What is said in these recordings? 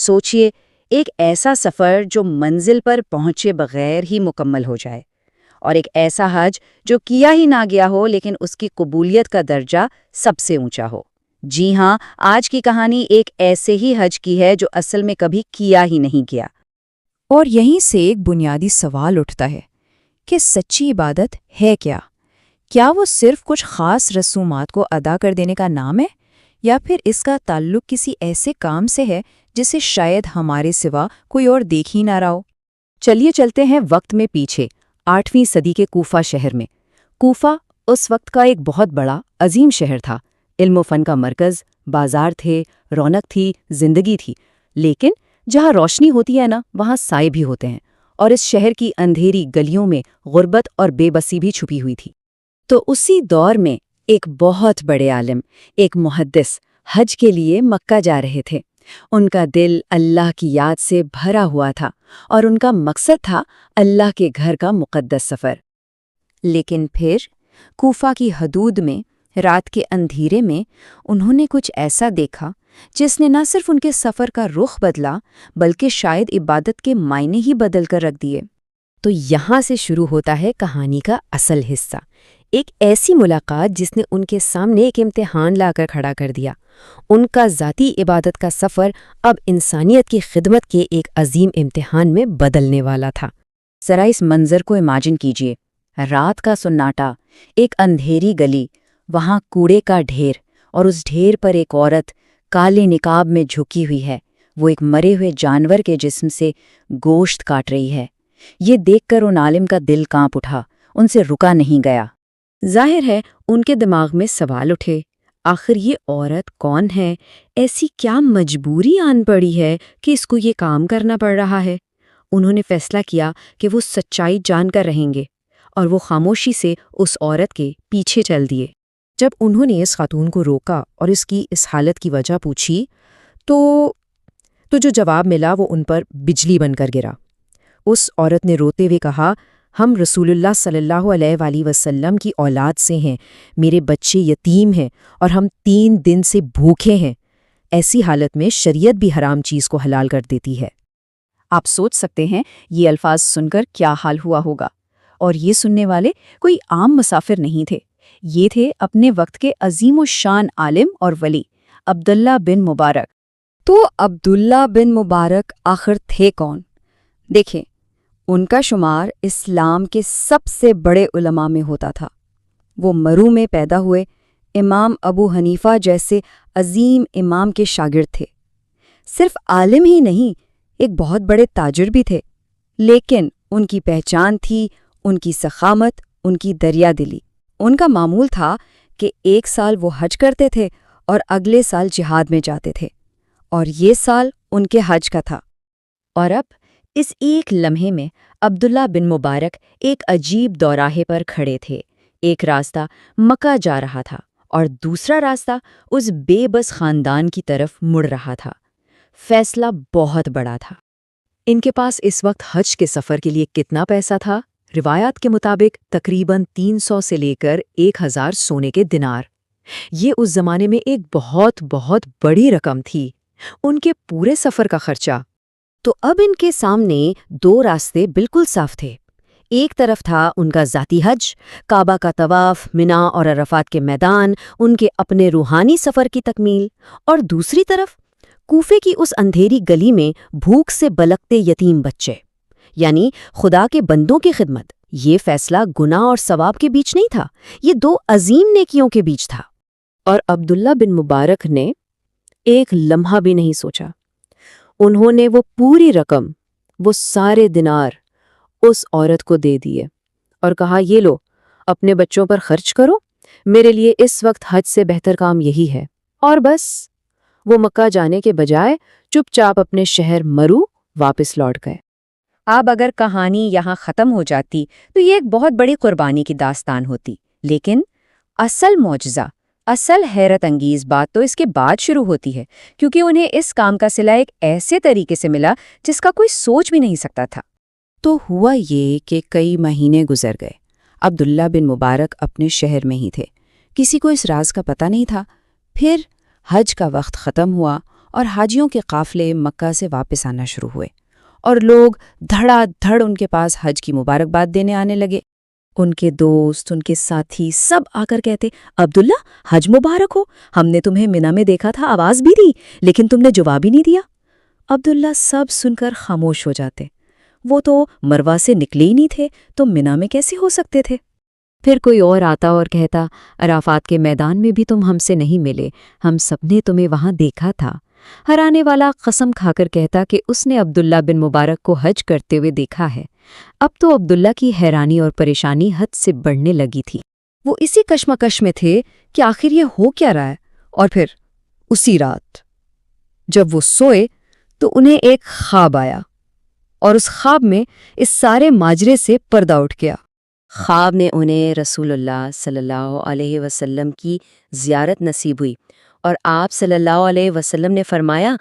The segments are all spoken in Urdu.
سوچئے، ایک ایسا سفر جو منزل پر پہنچے بغیر ہی مکمل ہو جائے، اور ایک ایسا حج جو کیا ہی نہ گیا ہو لیکن اس کی قبولیت کا درجہ سب سے اونچا ہو۔ جی ہاں، آج کی کہانی ایک ایسے ہی حج کی ہے جو اصل میں کبھی کیا ہی نہیں گیا۔ اور یہیں سے ایک بنیادی سوال اٹھتا ہے کہ سچی عبادت ہے کیا؟ کیا وہ صرف کچھ خاص رسومات کو ادا کر دینے کا نام ہے، یا پھر اس کا تعلق کسی ایسے کام سے ہے جسے شاید ہمارے سوا کوئی اور دیکھ ہی نہ رہا ہو؟ چلیے چلتے ہیں وقت میں پیچھے، 8ویں صدی کے کوفہ شہر میں۔ کوفہ اس وقت کا ایک بہت بڑا عظیم شہر تھا، علم و فن کا مرکز، بازار تھے، رونق تھی، زندگی تھی۔ لیکن جہاں روشنی ہوتی ہے نا، وہاں سائے بھی ہوتے ہیں، اور اس شہر کی اندھیری گلیوں میں غربت اور بے بسی بھی چھپی ہوئی تھی۔ تو اسی دور میں ایک بہت بڑے عالم، ایک محدث، حج کے لیے مکہ جا رہے تھے۔ ان کا دل اللہ کی یاد سے بھرا ہوا تھا، اور ان کا مقصد تھا اللہ کے گھر کا مقدس سفر۔ لیکن پھر کوفہ کی حدود میں رات کے اندھیرے میں انہوں نے کچھ ایسا دیکھا جس نے نہ صرف ان کے سفر کا رخ بدلا بلکہ شاید عبادت کے معنی ہی بدل کر رکھ دیے۔ تو یہاں سے شروع ہوتا ہے کہانی کا اصل حصہ، ایک ایسی ملاقات جس نے ان کے سامنے ایک امتحان لا کر کھڑا کر دیا۔ ان کا ذاتی عبادت کا سفر اب انسانیت کی خدمت کے ایک عظیم امتحان میں بدلنے والا تھا۔ ذرا اس منظر کو امیجن کیجئے، رات کا سناٹا، ایک اندھیری گلی، وہاں کوڑے کا ڈھیر، اور اس ڈھیر پر ایک عورت کالے نقاب میں جھکی ہوئی ہے۔ وہ ایک مرے ہوئے جانور کے جسم سے گوشت کاٹ رہی ہے۔ یہ دیکھ کر ان عالم کا دل کانپ اٹھا، ان سے رکا نہیں گیا۔ ظاہر ہے ان کے دماغ میں سوال اٹھے، آخر یہ عورت کون ہے؟ ایسی کیا مجبوری آن پڑی ہے کہ اس کو یہ کام کرنا پڑ رہا ہے؟ انہوں نے فیصلہ کیا کہ وہ سچائی جان کر رہیں گے، اور وہ خاموشی سے اس عورت کے پیچھے چل دیے۔ جب انہوں نے اس خاتون کو روکا اور اس کی اس حالت کی وجہ پوچھی تو جو جواب ملا وہ ان پر بجلی بن کر گرا۔ اس عورت نے روتے ہوئے کہا، ہم رسول اللہ صلی اللہ علیہ وآلہ وسلم کی اولاد سے ہیں، میرے بچے یتیم ہیں، اور ہم 3 دن سے بھوکے ہیں۔ ایسی حالت میں شریعت بھی حرام چیز کو حلال کر دیتی ہے۔ آپ سوچ سکتے ہیں یہ الفاظ سن کر کیا حال ہوا ہوگا۔ اور یہ سننے والے کوئی عام مسافر نہیں تھے، یہ تھے اپنے وقت کے عظیم الشان عالم اور ولی عبداللہ بن مبارک۔ تو عبداللہ بن مبارک آخر تھے کون؟ دیکھیں، ان کا شمار اسلام کے سب سے بڑے علماء میں ہوتا تھا۔ وہ مرو میں پیدا ہوئے، امام ابو حنیفہ جیسے عظیم امام کے شاگرد تھے۔ صرف عالم ہی نہیں، ایک بہت بڑے تاجر بھی تھے، لیکن ان کی پہچان تھی ان کی سخاوت، ان کی دریا دلی۔ ان کا معمول تھا کہ ایک سال وہ حج کرتے تھے اور اگلے سال جہاد میں جاتے تھے، اور یہ سال ان کے حج کا تھا۔ اور اب اس ایک لمحے میں عبداللہ بن مبارک ایک عجیب دوراہے پر کھڑے تھے۔ ایک راستہ مکہ جا رہا تھا اور دوسرا راستہ اس بے بس خاندان کی طرف مڑ رہا تھا۔ فیصلہ بہت بڑا تھا۔ ان کے پاس اس وقت حج کے سفر کے لیے کتنا پیسہ تھا؟ روایات کے مطابق تقریباً 300 سے لے کر 1000 سونے کے دینار۔ یہ اس زمانے میں ایک بہت بڑی رقم تھی۔ ان کے پورے سفر کا خرچہ۔ تو اب ان کے سامنے 2 راستے بالکل صاف تھے۔ ایک طرف تھا ان کا ذاتی حج، کعبہ کا طواف، منا اور عرفات کے میدان، ان کے اپنے روحانی سفر کی تکمیل، اور دوسری طرف کوفے کی اس اندھیری گلی میں بھوک سے بلکتے یتیم بچے، یعنی خدا کے بندوں کی خدمت۔ یہ فیصلہ گناہ اور ثواب کے بیچ نہیں تھا، یہ 2 عظیم نیکیوں کے بیچ تھا۔ اور عبداللہ بن مبارک نے ایک لمحہ بھی نہیں سوچا۔ انہوں نے وہ پوری رقم، وہ سارے دینار اس عورت کو دے دیے اور کہا، یہ لو، اپنے بچوں پر خرچ کرو، میرے لیے اس وقت حج سے بہتر کام یہی ہے۔ اور بس وہ مکہ جانے کے بجائے چپ چاپ اپنے شہر مرو واپس لوٹ گئے۔ اب اگر کہانی یہاں ختم ہو جاتی تو یہ ایک بہت بڑی قربانی کی داستان ہوتی، لیکن اصل معجزہ، اصل حیرت انگیز بات تو اس کے بعد شروع ہوتی ہے، کیونکہ انہیں اس کام کا صلہ ایک ایسے طریقے سے ملا جس کا کوئی سوچ بھی نہیں سکتا تھا۔ تو ہوا یہ کہ کئی مہینے گزر گئے۔ عبداللہ بن مبارک اپنے شہر میں ہی تھے، کسی کو اس راز کا پتہ نہیں تھا۔ پھر حج کا وقت ختم ہوا اور حاجیوں کے قافلے مکہ سے واپس آنا شروع ہوئے اور لوگ دھڑا دھڑ ان کے پاس حج کی مبارکباد دینے آنے لگے۔ ان کے دوست، ان کے ساتھی سب آ کر کہتے، عبداللہ حج مبارک ہو، ہم نے تمہیں منا میں دیکھا تھا، آواز بھی دی، لیکن تم نے جواب ہی نہیں دیا۔ عبداللہ سب سن کر خاموش ہو جاتے، وہ تو مروا سے نکلے ہی نہیں تھے، تو منا میں کیسے ہو سکتے تھے؟ پھر کوئی اور آتا اور کہتا، عرفات کے میدان میں بھی تم ہم سے نہیں ملے، ہم سب نے تمہیں وہاں دیکھا تھا۔ ہر آنے والا قسم کھا کر کہتا کہ اس نے عبداللہ بن مبارک کو حج کرتے ہوئے دیکھا ہے۔ اب تو عبداللہ کی حیرانی اور پریشانی حد سے بڑھنے لگی تھی۔ وہ اسی کشمکش میں تھے کہ آخر یہ ہو کیا رہا ہے۔ اور پھر اسی رات جب وہ سوئے تو انہیں ایک خواب آیا، اور اس خواب میں اس سارے ماجرے سے پردہ اٹھ گیا۔ خواب نے انہیں رسول اللہ صلی اللہ علیہ وسلم کی زیارت نصیب ہوئی، اور آپ صلی اللہ علیہ وسلم نے فرمایا،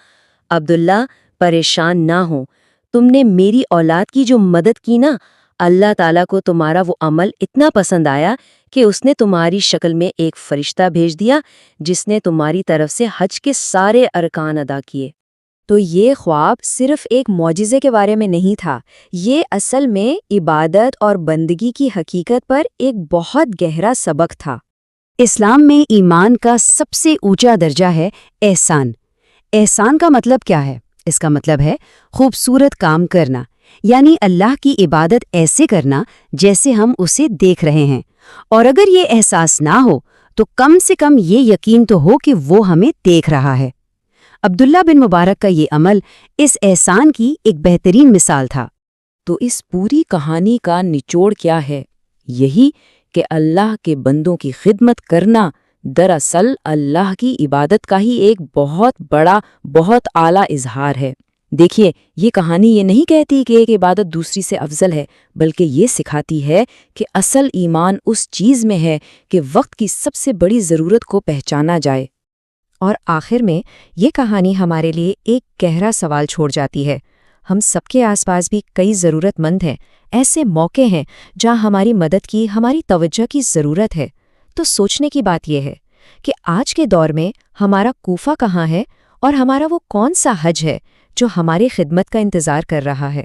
عبداللہ پریشان نہ ہو، تم نے میری اولاد کی جو مدد کی نا، اللہ تعالیٰ کو تمہارا وہ عمل اتنا پسند آیا کہ اس نے تمہاری شکل میں ایک فرشتہ بھیج دیا جس نے تمہاری طرف سے حج کے سارے ارکان ادا کیے۔ تو یہ خواب صرف ایک معجزے کے بارے میں نہیں تھا، یہ اصل میں عبادت اور بندگی کی حقیقت پر ایک بہت گہرا سبق تھا۔ اسلام میں ایمان کا سب سے اونچا درجہ ہے احسان۔ احسان کا مطلب کیا ہے؟ اس کا مطلب ہے خوبصورت کام کرنا، یعنی اللہ کی عبادت ایسے کرنا جیسے ہم اسے دیکھ رہے ہیں، اور اگر یہ احساس نہ ہو تو کم سے کم یہ یقین تو ہو کہ وہ ہمیں دیکھ رہا ہے۔ عبداللہ بن مبارک کا یہ عمل اس احسان کی ایک بہترین مثال تھا۔ تو اس پوری کہانی کا نچوڑ کیا ہے؟ یہی کہ اللہ کے بندوں کی خدمت کرنا دراصل اللہ کی عبادت کا ہی ایک بہت بڑا، بہت اعلیٰ اظہار ہے۔ دیکھیے، یہ کہانی یہ نہیں کہتی کہ ایک عبادت دوسری سے افضل ہے، بلکہ یہ سکھاتی ہے کہ اصل ایمان اس چیز میں ہے کہ وقت کی سب سے بڑی ضرورت کو پہچانا جائے۔ اور آخر میں یہ کہانی ہمارے لیے ایک گہرا سوال چھوڑ جاتی ہے۔ ہم سب کے آس پاس بھی کئی ضرورت مند ہیں، ایسے موقع ہیں جہاں ہماری مدد کی، ہماری توجہ کی ضرورت ہے۔ تو سوچنے کی بات یہ ہے کہ آج کے دور میں ہمارا کوفہ کہاں ہے، اور ہمارا وہ کون سا حج ہے جو ہماری خدمت کا انتظار کر رہا ہے؟